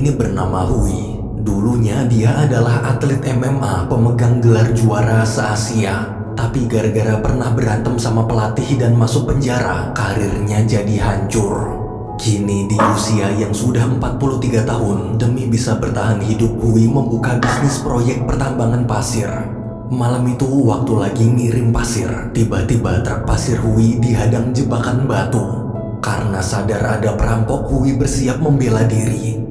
ini bernama Hui. Dulunya dia adalah atlet MMA pemegang gelar juara se-Asia. Tapi gara-gara pernah berantem sama pelatih dan masuk penjara, karirnya jadi hancur. Kini di usia yang sudah 43 tahun, demi bisa bertahan hidup, Hui membuka bisnis proyek pertambangan pasir. Malam itu waktu lagi ngirim pasir, tiba-tiba truk pasir Hui dihadang jebakan batu. Karena sadar ada perampok, Hui bersiap membela diri.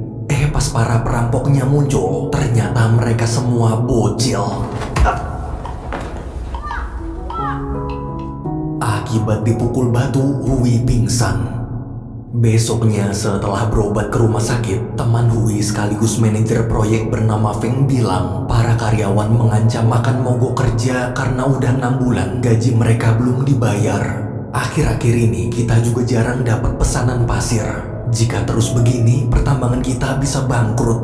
Pas para perampoknya muncul, ternyata mereka semua bocil. Akibat dipukul batu, Hui pingsan. Besoknya setelah berobat ke rumah sakit, teman Hui sekaligus manajer proyek bernama Feng bilang para karyawan mengancam akan mogok kerja karena udah 6 bulan gaji mereka belum dibayar. Akhir-akhir ini kita juga jarang dapat pesanan pasir. Jika terus begini, pertambangan kita bisa bangkrut.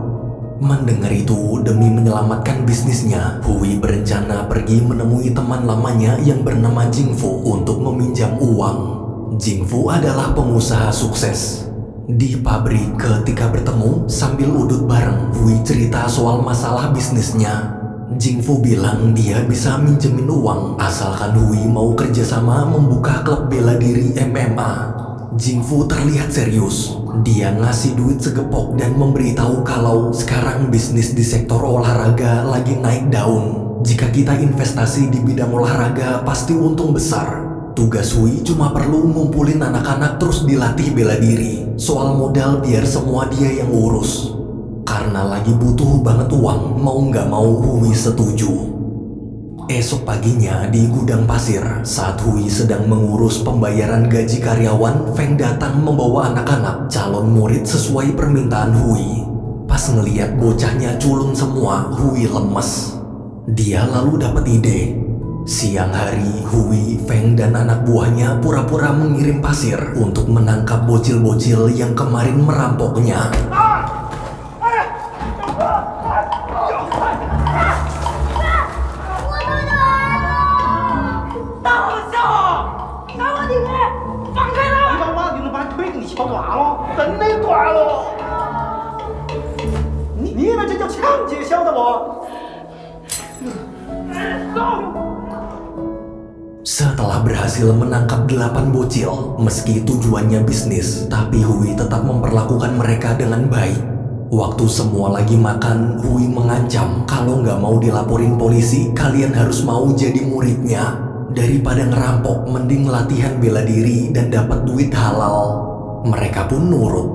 Mendengar itu, demi menyelamatkan bisnisnya, Hui berencana pergi menemui teman lamanya yang bernama Jingfu untuk meminjam uang. Jingfu adalah pengusaha sukses. Di pabrik ketika bertemu, sambil udut bareng, Hui cerita soal masalah bisnisnya. Jingfu bilang dia bisa minjemin uang asalkan Hui mau kerjasama membuka klub bela diri MMA. Jingfu terlihat serius. Dia ngasih duit segepok dan memberitahu kalau sekarang bisnis di sektor olahraga lagi naik daun. Jika kita investasi di bidang olahraga pasti untung besar. Tugas Hui cuma perlu ngumpulin anak-anak terus dilatih bela diri. Soal modal biar semua dia yang urus. Karena lagi butuh banget uang, mau nggak mau Hui setuju. Esok paginya di gudang pasir, saat Hui sedang mengurus pembayaran gaji karyawan, Feng datang membawa anak-anak calon murid sesuai permintaan Hui. Pas ngeliat bocahnya culun semua, Hui lemes. Dia lalu dapat ide. Siang hari, Hui, Feng, dan anak buahnya pura-pura mengirim pasir untuk menangkap bocil-bocil yang kemarin merampoknya. Setelah berhasil menangkap 8 bocil, meski tujuannya bisnis, tapi Hui tetap memperlakukan mereka dengan baik. Waktu semua lagi makan, Hui mengancam kalau nggak mau dilaporin polisi, kalian harus mau jadi muridnya. Daripada ngerampok, mending latihan bela diri dan dapat duit halal. Mereka pun nurut.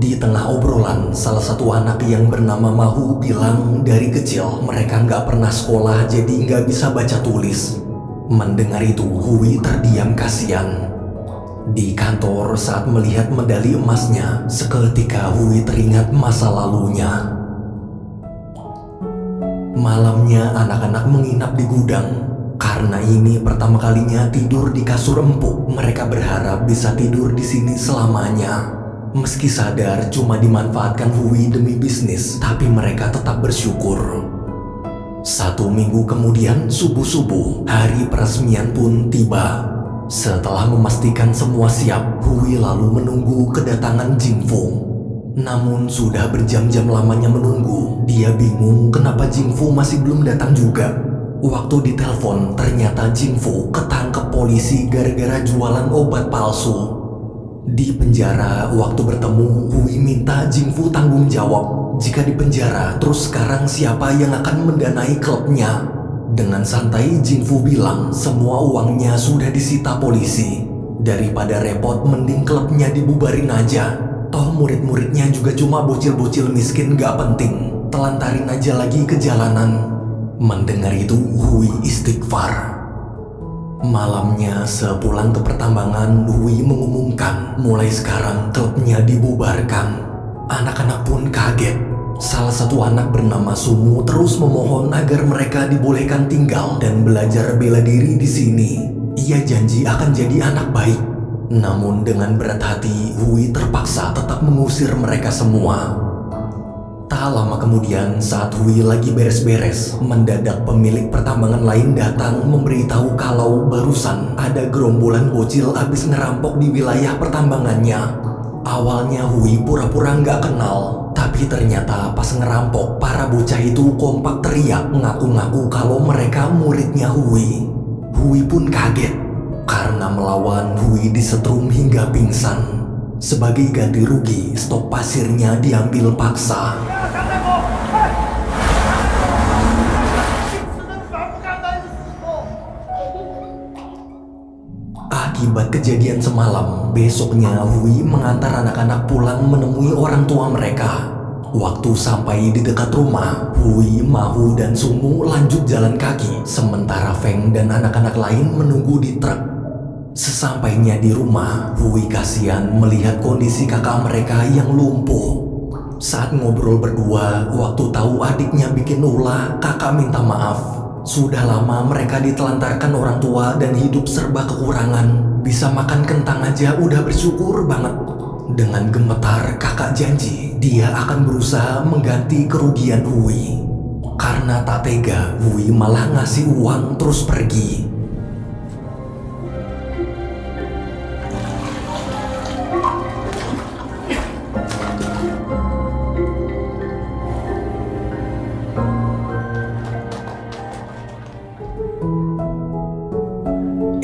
Di tengah obrolan, salah satu anak yang bernama Mahu bilang dari kecil mereka nggak pernah sekolah jadi nggak bisa baca tulis. Mendengar itu, Hui terdiam kasihan. Di kantor saat melihat medali emasnya, seketika Hui teringat masa lalunya. Malamnya anak-anak menginap di gudang. Karena ini pertama kalinya tidur di kasur empuk, mereka berharap bisa tidur di sini selamanya. Meski sadar cuma dimanfaatkan Hui demi bisnis, tapi mereka tetap bersyukur. 1 minggu kemudian, subuh-subuh, hari peresmian pun tiba. Setelah memastikan semua siap, Hui lalu menunggu kedatangan Jingfu. Namun sudah berjam-jam lamanya menunggu, dia bingung kenapa Jingfu masih belum datang juga. Waktu ditelepon, ternyata Jingfu ketangkep polisi gara-gara jualan obat palsu. Di penjara, waktu bertemu, Hui minta Jingfu tanggung jawab. Jika di penjara, terus sekarang siapa yang akan mendanai klubnya? Dengan santai, Jingfu bilang semua uangnya sudah disita polisi. Daripada repot, mending klubnya dibubarin aja. Toh murid-muridnya juga cuma bocil-bocil miskin gak penting. Telantarin aja lagi ke jalanan. Mendengar itu, Hui istighfar. Malamnya sepulang ke pertambangan, Hui mengumumkan mulai sekarang klubnya dibubarkan. Anak-anak pun kaget. Salah satu anak bernama Sumu terus memohon agar mereka dibolehkan tinggal dan belajar bela diri di sini. Ia janji akan jadi anak baik. Namun dengan berat hati, Hui terpaksa tetap mengusir mereka semua. Tak lama kemudian, saat Hui lagi beres-beres, mendadak pemilik pertambangan lain datang memberitahu kalau barusan ada gerombolan bocil habis ngerampok di wilayah pertambangannya. Awalnya Hui pura-pura nggak kenal, Tapi ternyata pas ngerampok, para bocah itu kompak teriak ngaku-ngaku kalau mereka muridnya Hui. Hui pun kaget karena melawan Hui disetrum hingga pingsan. Sebagai ganti rugi, stok pasirnya diambil paksa. Akibat kejadian semalam, besoknya Hui mengantar anak-anak pulang menemui orang tua mereka. Waktu sampai di dekat rumah, Hui, Mahu, dan Sumu lanjut jalan kaki, sementara Feng dan anak-anak lain menunggu di truk. Sesampainya di rumah, Hui kasihan melihat kondisi kakak mereka yang lumpuh. Saat ngobrol berdua, waktu tahu adiknya bikin ulah, kakak minta maaf. Sudah lama mereka ditelantarkan orang tua dan hidup serba kekurangan. Bisa makan kentang aja udah bersyukur banget. Dengan gemetar, kakak janji dia akan berusaha mengganti kerugian Hui. Karena tak tega, Hui malah ngasih uang terus pergi.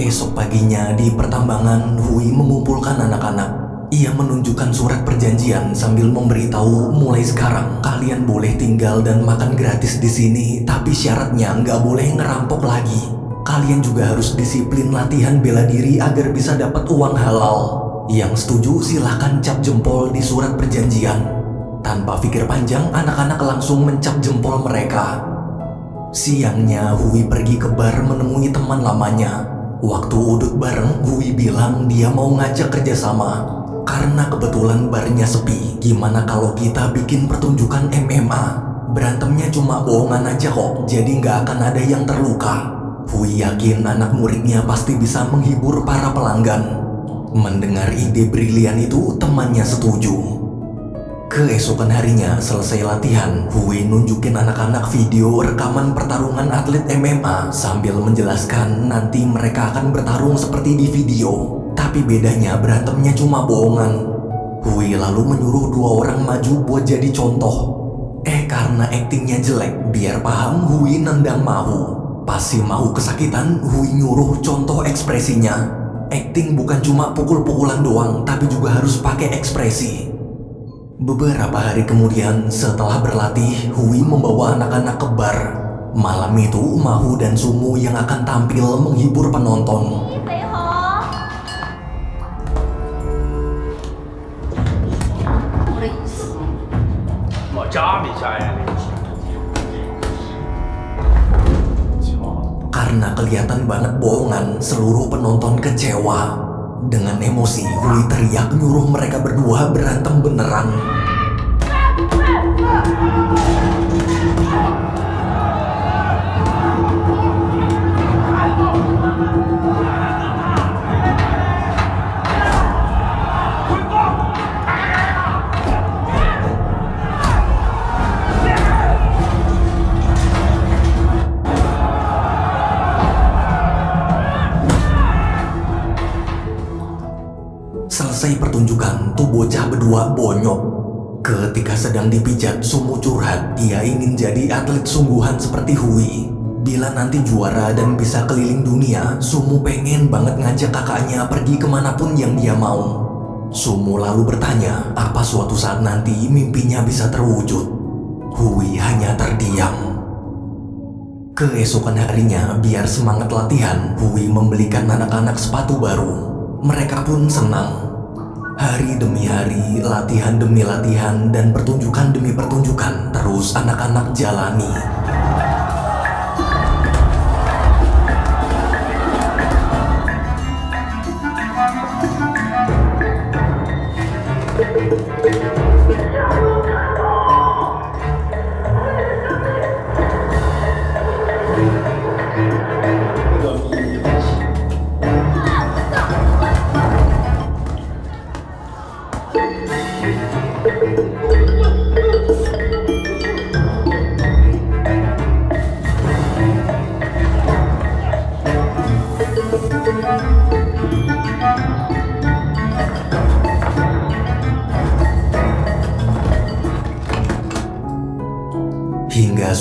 Esok paginya di pertambangan, Hui mengumpulkan anak-anak. Ia menunjukkan surat perjanjian sambil memberitahu mulai sekarang kalian boleh tinggal dan makan gratis di sini, tapi syaratnya nggak boleh ngerampok lagi. Kalian juga harus disiplin latihan bela diri agar bisa dapat uang halal. Yang setuju silahkan cap jempol di surat perjanjian. Tanpa pikir panjang, anak-anak langsung mencap jempol mereka. Siangnya, Hui pergi ke bar menemui teman lamanya. Waktu udut bareng, Hui bilang dia mau ngajak kerjasama. Karena kebetulan barnya sepi, gimana kalau kita bikin pertunjukan MMA? Berantemnya cuma bohongan aja kok, jadi nggak akan ada yang terluka. Hui yakin anak muridnya pasti bisa menghibur para pelanggan. Mendengar ide brilian itu, temannya setuju. Keesokan harinya selesai latihan, Hui nunjukin anak-anak video rekaman pertarungan atlet MMA sambil menjelaskan nanti mereka akan bertarung seperti di video. Tapi bedanya berantemnya cuma bohongan. Hui lalu menyuruh 2 orang maju buat jadi contoh. Karena aktingnya jelek, biar paham Hui nendang Mahu. Pas si Mahu kesakitan, Hui nyuruh contoh ekspresinya. Akting bukan cuma pukul-pukulan doang, tapi juga harus pakai ekspresi. Beberapa hari kemudian, setelah berlatih, Hui membawa anak-anak ke bar. Malam itu, Mahu dan Sumu yang akan tampil menghibur penonton. Karena kelihatan banget bohongan, seluruh penonton kecewa. Dengan emosi, Hui teriak nyuruh mereka berdua berantem beneran. Selesai pertunjukan, tuh bocah berdua bonyok. Ketika sedang dipijat, Sumu curhat dia ingin jadi atlet sungguhan seperti Hui. Bila nanti juara dan bisa keliling dunia, Sumu pengen banget ngajak kakaknya pergi kemanapun yang dia mau. Sumu lalu bertanya, apa suatu saat nanti mimpinya bisa terwujud? Hui hanya terdiam. Keesokan harinya, biar semangat latihan, Hui membelikan anak-anak sepatu baru. Mereka pun senang. Hari demi hari, latihan demi latihan, dan pertunjukan demi pertunjukan terus anak-anak jalani.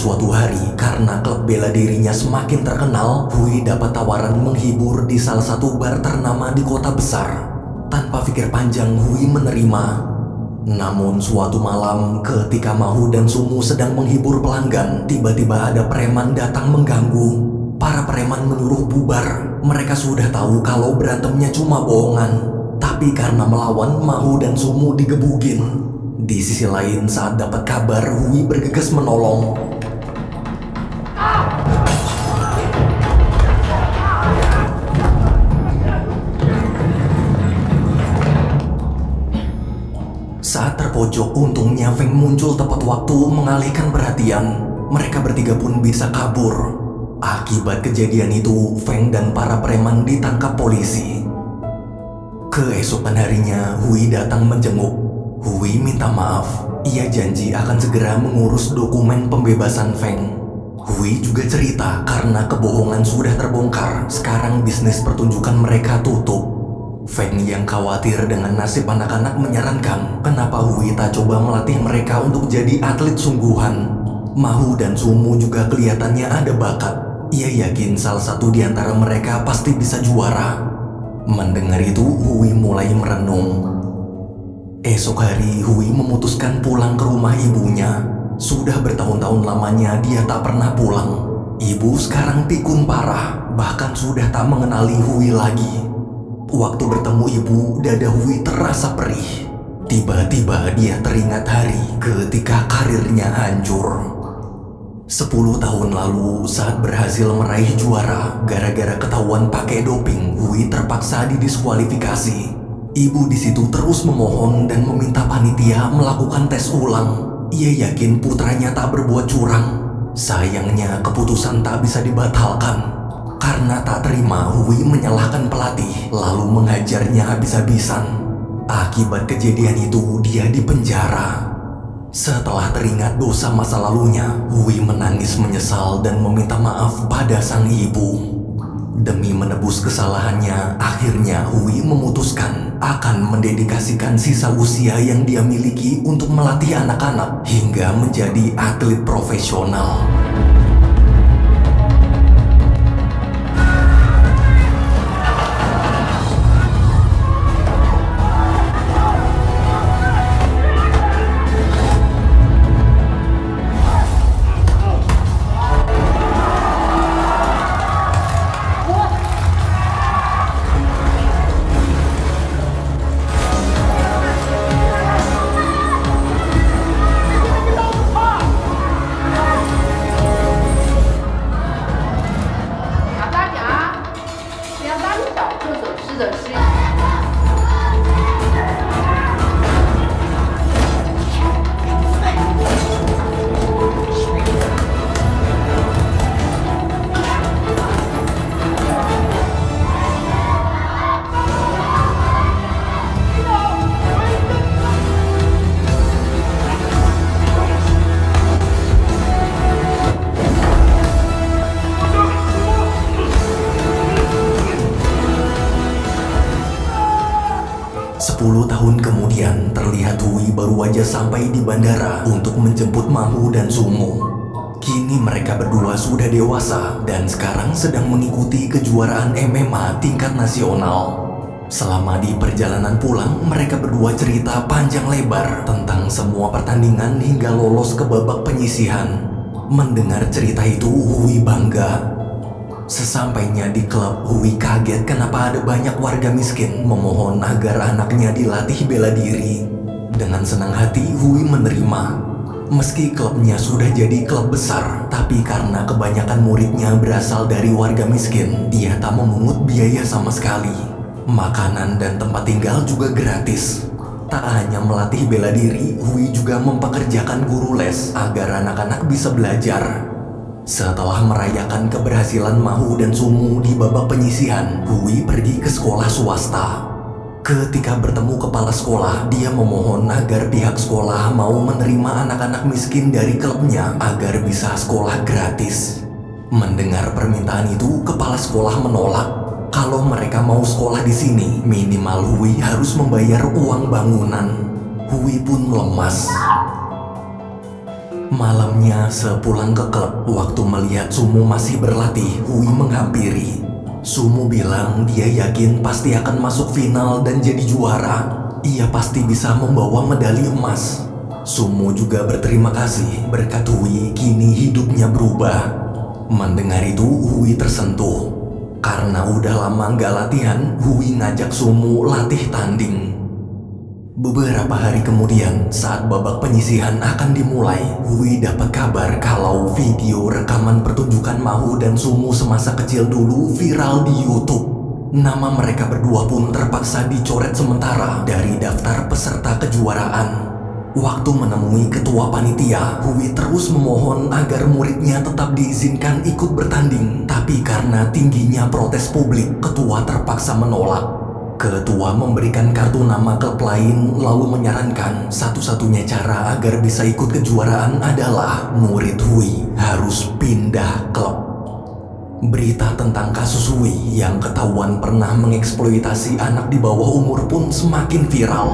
suatu hari, karena klub bela dirinya semakin terkenal, Hui dapat tawaran menghibur di salah satu bar ternama di kota besar. Tanpa pikir panjang, Hui menerima. Namun suatu malam, ketika Mahu dan Sumu sedang menghibur pelanggan, tiba-tiba ada preman datang mengganggu. Para preman menyuruh bubar. Mereka sudah tahu kalau berantemnya cuma bohongan. Tapi karena melawan, Mahu dan Sumu digebugin. Di sisi lain, saat dapat kabar, Hui bergegas menolong. Saat terpojok, untungnya Feng muncul tepat waktu mengalihkan perhatian. Mereka bertiga pun bisa kabur. Akibat kejadian itu, Feng dan para preman ditangkap polisi. Keesokan harinya, Hui datang menjenguk. Hui minta maaf. Ia janji akan segera mengurus dokumen pembebasan Feng. Hui juga cerita karena kebohongan sudah terbongkar. Sekarang bisnis pertunjukan mereka tutup. Feng yang khawatir dengan nasib anak-anak menyarankan kenapa Hui tak coba melatih mereka untuk jadi atlet sungguhan. Mahu dan Sumu juga kelihatannya ada bakat. Ia yakin salah satu di antara mereka pasti bisa juara. Mendengar itu, Hui mulai merenung. Esok hari, Hui memutuskan pulang ke rumah ibunya. Sudah bertahun-tahun lamanya dia tak pernah pulang. Ibu sekarang pikun parah, bahkan sudah tak mengenali Hui lagi. Waktu bertemu ibu, dada Hui terasa perih. Tiba-tiba dia teringat hari ketika karirnya hancur. 10 tahun lalu, saat berhasil meraih juara, gara-gara ketahuan pakai doping, Hui terpaksa didiskualifikasi. Ibu di situ terus memohon dan meminta panitia melakukan tes ulang. Ia yakin putranya tak berbuat curang. Sayangnya keputusan tak bisa dibatalkan. Karena tak terima, Hui menyalahkan pelatih lalu menghajarnya habis-habisan. Akibat kejadian itu, dia dipenjara. Setelah teringat dosa masa lalunya, Hui menangis menyesal dan meminta maaf pada sang ibu. Demi menebus kesalahannya, akhirnya Hui memutuskan akan mendedikasikan sisa usia yang dia miliki untuk melatih anak-anak hingga menjadi atlet profesional. Tahun kemudian, terlihat Hui baru aja sampai di bandara untuk menjemput Mahu dan Sumu. Kini mereka berdua sudah dewasa dan sekarang sedang mengikuti kejuaraan MMA tingkat nasional. Selama di perjalanan pulang, mereka berdua cerita panjang lebar tentang semua pertandingan hingga lolos ke babak penyisihan. Mendengar cerita itu, Hui bangga. Sesampainya di klub, Hui kaget kenapa ada banyak warga miskin memohon agar anaknya dilatih bela diri. Dengan senang hati, Hui menerima. Meski klubnya sudah jadi klub besar, tapi karena kebanyakan muridnya berasal dari warga miskin, dia tak memungut biaya sama sekali. Makanan dan tempat tinggal juga gratis. Tak hanya melatih bela diri, Hui juga mempekerjakan guru les agar anak-anak bisa belajar. Setelah merayakan keberhasilan Mahu dan Sumu di babak penyisihan, Hui pergi ke sekolah swasta. Ketika bertemu kepala sekolah, dia memohon agar pihak sekolah mau menerima anak-anak miskin dari klubnya agar bisa sekolah gratis. Mendengar permintaan itu, kepala sekolah menolak. Kalau mereka mau sekolah di sini, minimal Hui harus membayar uang bangunan. Hui pun lemas. Malamnya sepulang ke klub, waktu melihat Sumu masih berlatih, Hui menghampiri. Sumu bilang dia yakin pasti akan masuk final dan jadi juara. Ia pasti bisa membawa medali emas. Sumu juga berterima kasih berkat Hui kini hidupnya berubah. Mendengar itu Hui tersentuh. Karena udah lama nggak latihan, Hui ngajak Sumu latih tanding. Beberapa hari kemudian, saat babak penyisihan akan dimulai, Hui dapat kabar kalau video rekaman pertunjukan Mahu dan Sumu semasa kecil dulu viral di YouTube. Nama mereka berdua pun terpaksa dicoret sementara dari daftar peserta kejuaraan. Waktu menemui ketua panitia, Hui terus memohon agar muridnya tetap diizinkan ikut bertanding. Tapi karena tingginya protes publik, ketua terpaksa menolak. Ketua memberikan kartu nama klub lain lalu menyarankan satu-satunya cara agar bisa ikut kejuaraan adalah murid Hui harus pindah klub. Berita tentang kasus Hui yang ketahuan pernah mengeksploitasi anak di bawah umur pun semakin viral.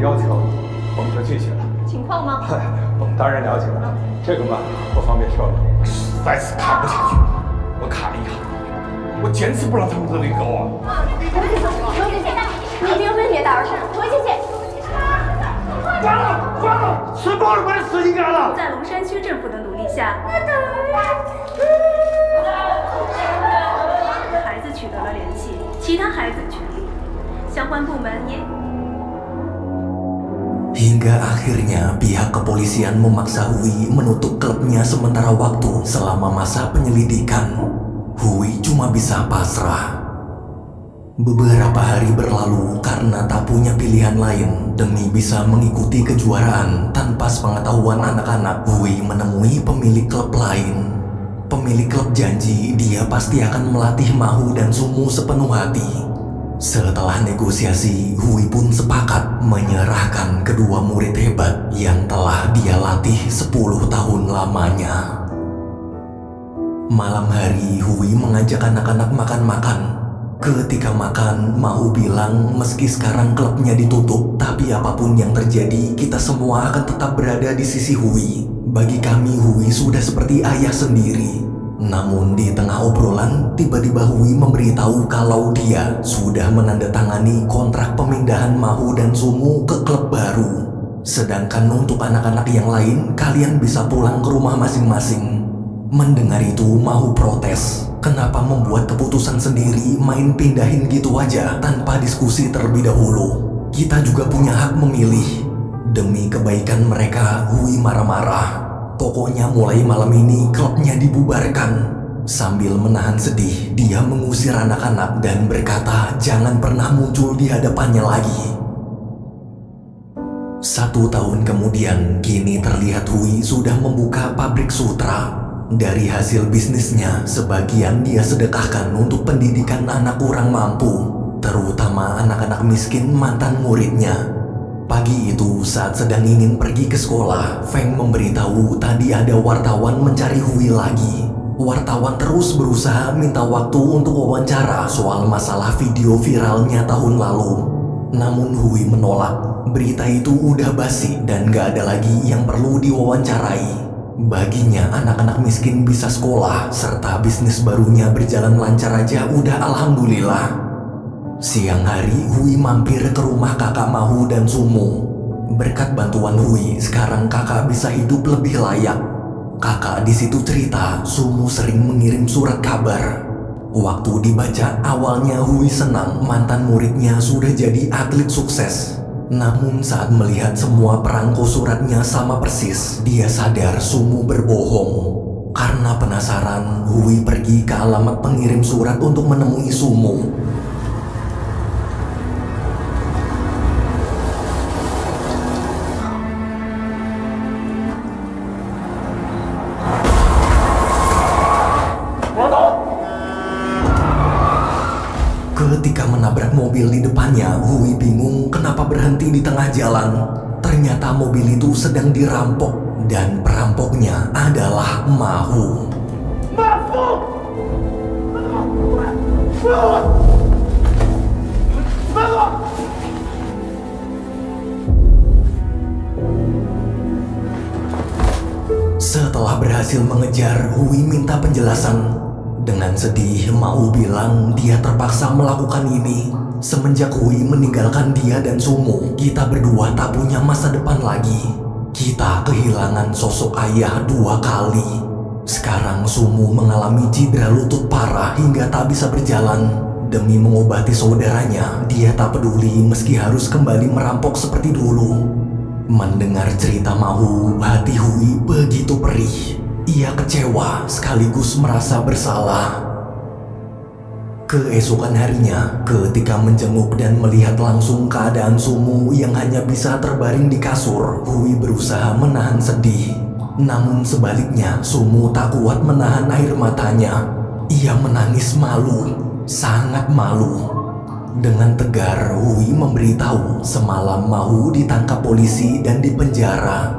要求，甭可具体了。情况吗？我们当然了解了，这个嘛不方便说了。实在是看不下去，我看了一下，我坚持不让他们这里搞啊。罗姐姐，你兵分别打而上，回姐姐。完了，吃饱了把这事情干了。在龙山区政府的努力下，孩子取得了联系，其他孩子的权利，相关部门也。 Hingga akhirnya pihak kepolisian memaksa Hui menutup klubnya sementara waktu selama masa penyelidikan. Hui cuma bisa pasrah. Beberapa hari berlalu karena tak punya pilihan lain demi bisa mengikuti kejuaraan tanpa sepengetahuan anak-anak. Hui menemui pemilik klub lain. Pemilik klub janji dia pasti akan melatih Mahu dan Sumu sepenuh hati. Setelah negosiasi, Hui pun sepakat menyerahkan kedua murid hebat yang telah dia latih 10 tahun lamanya. Malam hari, Hui mengajak anak-anak makan-makan. Ketika makan, Mahu bilang meski sekarang klubnya ditutup, tapi apapun yang terjadi, kita semua akan tetap berada di sisi Hui. Bagi kami, Hui sudah seperti ayah sendiri. Namun di tengah obrolan, tiba-tiba Hui memberitahu kalau dia sudah menandatangani kontrak pemindahan Mahu dan Sumu ke klub baru. Sedangkan untuk anak-anak yang lain, kalian bisa pulang ke rumah masing-masing. Mendengar itu, Mahu protes. Kenapa membuat keputusan sendiri main pindahin gitu aja tanpa diskusi terlebih dahulu? Kita juga punya hak memilih. Demi kebaikan mereka, Hui marah-marah. Pokoknya mulai malam ini klubnya dibubarkan. Sambil menahan sedih, dia mengusir anak-anak dan berkata jangan pernah muncul di hadapannya lagi. 1 tahun kemudian, kini terlihat Hui sudah membuka pabrik sutra. Dari hasil bisnisnya, sebagian dia sedekahkan untuk pendidikan anak kurang mampu, terutama anak-anak miskin mantan muridnya. Pagi itu saat sedang ingin pergi ke sekolah, Feng memberitahu tadi ada wartawan mencari Hui lagi. Wartawan terus berusaha minta waktu untuk wawancara soal masalah video viralnya tahun lalu. Namun Hui menolak. Berita itu udah basi dan gak ada lagi yang perlu diwawancarai. Baginya anak-anak miskin bisa sekolah serta bisnis barunya berjalan lancar aja udah alhamdulillah. Siang hari, Hui mampir ke rumah kakak Mahu dan Sumu. Berkat bantuan Hui, sekarang kakak bisa hidup lebih layak. Kakak di situ cerita, Sumu sering mengirim surat kabar. Waktu dibaca, awalnya Hui senang mantan muridnya sudah jadi atlet sukses. Namun saat melihat semua perangko suratnya sama persis, dia sadar Sumu berbohong. Karena penasaran, Hui pergi ke alamat pengirim surat untuk menemui Sumu. mobil di depannya, Hui bingung kenapa berhenti di tengah jalan. Ternyata mobil itu sedang dirampok dan perampoknya adalah Mahu. Setelah berhasil mengejar, Hui minta penjelasan. Dengan sedih, Mahu bilang dia terpaksa melakukan ini. Semenjak Hui meninggalkan dia dan Sumo, kita berdua tak punya masa depan lagi. Kita kehilangan sosok ayah 2 kali. Sekarang Sumo mengalami cedera lutut parah hingga tak bisa berjalan. Demi mengobati saudaranya, dia tak peduli meski harus kembali merampok seperti dulu. Mendengar cerita Mahu, hati Hui begitu perih. Ia kecewa sekaligus merasa bersalah. Keesokan harinya, ketika menjenguk dan melihat langsung keadaan Sumo yang hanya bisa terbaring di kasur, Hui berusaha menahan sedih. Namun sebaliknya, Sumo tak kuat menahan air matanya. Ia menangis malu, sangat malu. Dengan tegar, Hui memberitahu semalam Mahu ditangkap polisi dan dipenjara.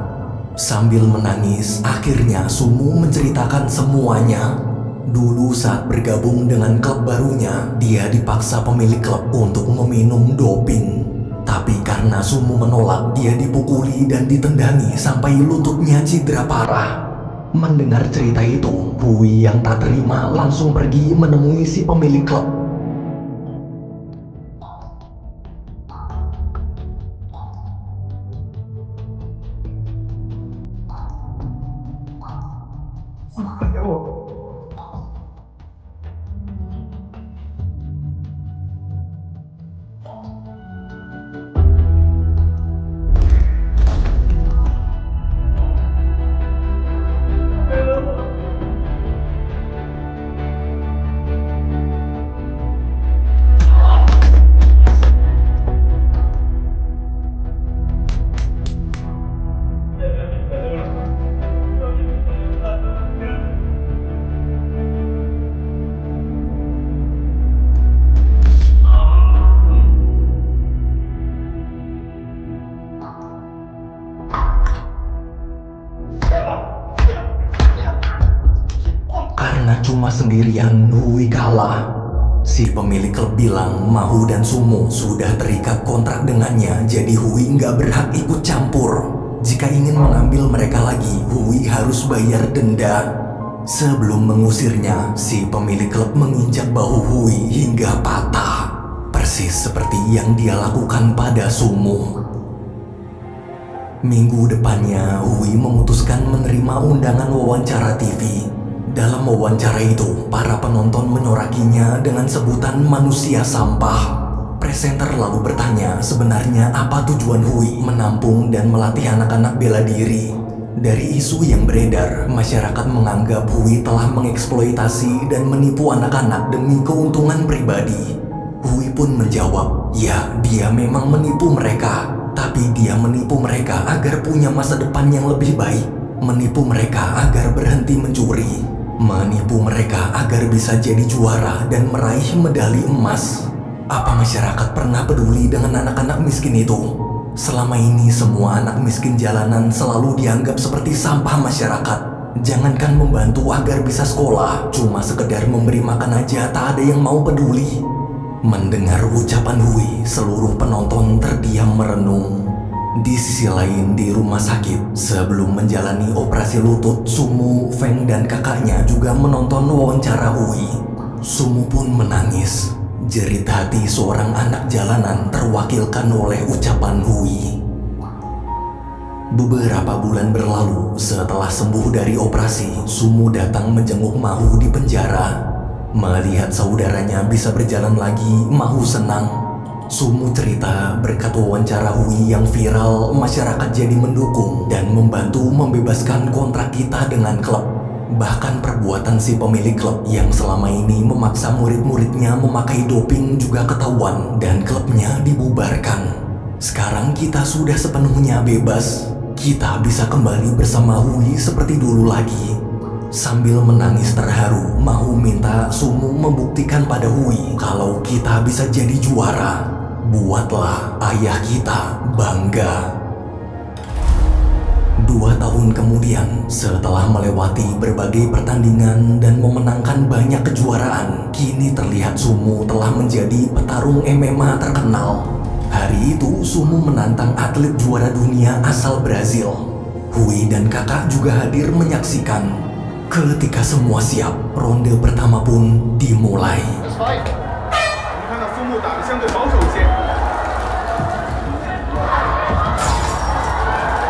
Sambil menangis, akhirnya Sumo menceritakan semuanya. Dulu saat bergabung dengan klub barunya, dia dipaksa pemilik klub untuk meminum doping. Tapi karena Sumo menolak, dia dipukuli dan ditendangi sampai lututnya cedera parah. Mendengar cerita itu, Hui yang tak terima langsung pergi menemui si pemilik klub. Karena cuma sendirian, Hui kalah. Si pemilik klub bilang Mahu dan Sumo sudah terikat kontrak dengannya, jadi Hui nggak berhak ikut campur. Jika ingin mengambil mereka lagi, Hui harus bayar denda. Sebelum mengusirnya, si pemilik klub menginjak bahu Hui hingga patah. Persis seperti yang dia lakukan pada Sumo. Minggu depannya, Hui memutuskan menerima undangan wawancara TV. Dalam wawancara itu, para penonton menyorakinya dengan sebutan manusia sampah. Presenter lalu bertanya sebenarnya apa tujuan Hui menampung dan melatih anak-anak bela diri. Dari isu yang beredar, masyarakat menganggap Hui telah mengeksploitasi dan menipu anak-anak demi keuntungan pribadi. Hui pun menjawab, ya, dia memang menipu mereka, tapi dia menipu mereka agar punya masa depan yang lebih baik. Menipu mereka agar berhenti mencuri. Menipu mereka agar bisa jadi juara dan meraih medali emas. Apa masyarakat pernah peduli dengan anak-anak miskin itu? Selama ini semua anak miskin jalanan selalu dianggap seperti sampah masyarakat. Jangankan membantu agar bisa sekolah, cuma sekedar memberi makan aja tak ada yang mau peduli. Mendengar ucapan Hui, seluruh penonton terdiam merenung. Di sisi lain, di rumah sakit, sebelum menjalani operasi lutut, Sumo, Feng, dan kakaknya juga menonton wawancara Hui. Sumo pun menangis. Jerit hati seorang anak jalanan terwakilkan oleh ucapan Hui. Beberapa bulan berlalu, setelah sembuh dari operasi, Sumo datang menjenguk Mahu di penjara. Melihat saudaranya bisa berjalan lagi, Mahu senang. Sumo cerita berkat wawancara Hui yang viral, masyarakat jadi mendukung dan membantu membebaskan kontrak kita dengan klub. Bahkan perbuatan si pemilik klub yang selama ini memaksa murid-muridnya memakai doping juga ketahuan dan klubnya dibubarkan. Sekarang kita sudah sepenuhnya bebas. Kita bisa kembali bersama Hui seperti dulu lagi. sambil menangis terharu mau minta Sumu membuktikan pada Hui kalau kita bisa jadi juara. Buatlah ayah kita bangga. 2 tahun kemudian, setelah melewati berbagai pertandingan dan memenangkan banyak kejuaraan, kini terlihat Sumu telah menjadi petarung MMA terkenal. Hari itu, Sumu menantang atlet juara dunia asal Brazil. Hui dan kakak juga hadir menyaksikan. Ketika semua siap, ronde pertama pun dimulai. 你看到苏木打得相对保守一些，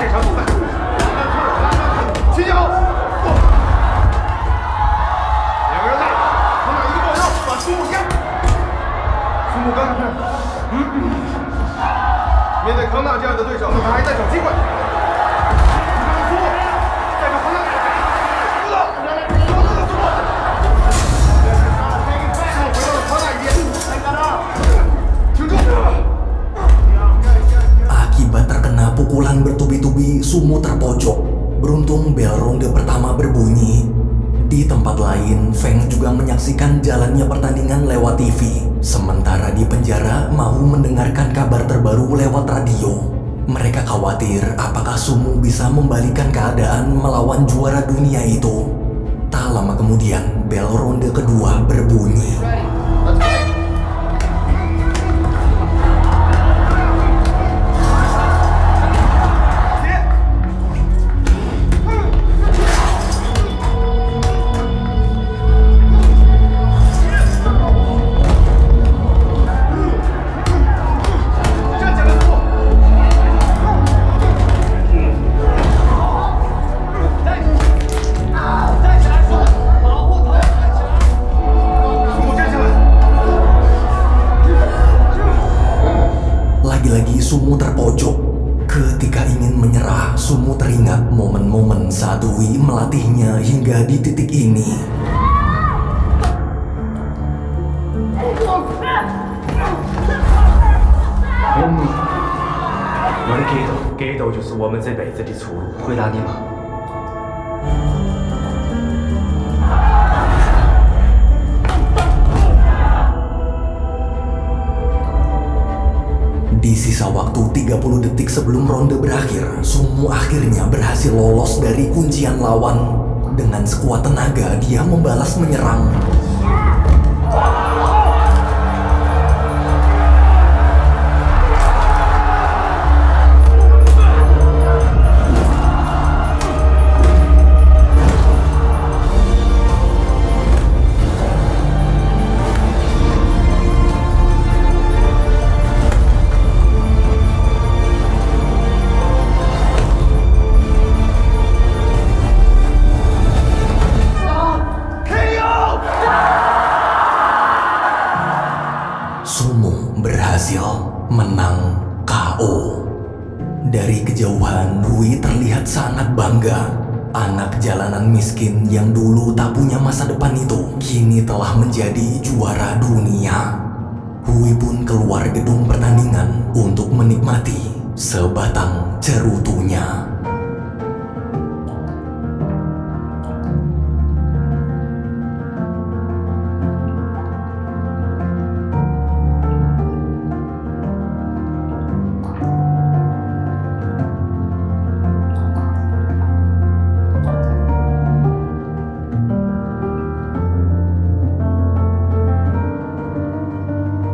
这场比赛，齐脚，两个人打，他俩一个抱腰把苏木压。苏木刚才看，面对康纳这样的对手，他还在找机会。苏木再找康纳，知道，苏木。 Akibat terkena pukulan bertubi-tubi, Sumu terpojok. Beruntung bel ronde pertama berbunyi. Di tempat lain, Feng juga menyaksikan jalannya pertandingan lewat TV. Sementara di penjara, mau mendengarkan kabar terbaru lewat radio. Mereka khawatir apakah Sumu bisa membalikan keadaan melawan juara dunia itu. Tak lama kemudian, bel ronde kedua berbunyi. Lagi-lagi Sumu terpojok. Ketika ingin menyerah, Sumu teringat momen-momen saat Hui melatihnya hingga di titik ini.格斗就是我们这辈子的出路。回答你吧。 Di sisa waktu 30 detik sebelum ronde berakhir, Sumu akhirnya berhasil lolos dari kuncian lawan. Dengan sekuat tenaga, dia membalas menyerang. Sumu berhasil menang KO. Dari kejauhan, Hui terlihat sangat bangga. Anak jalanan miskin yang dulu tak punya masa depan itu kini telah menjadi juara dunia. Hui pun keluar gedung pertandingan untuk menikmati sebatang cerutunya.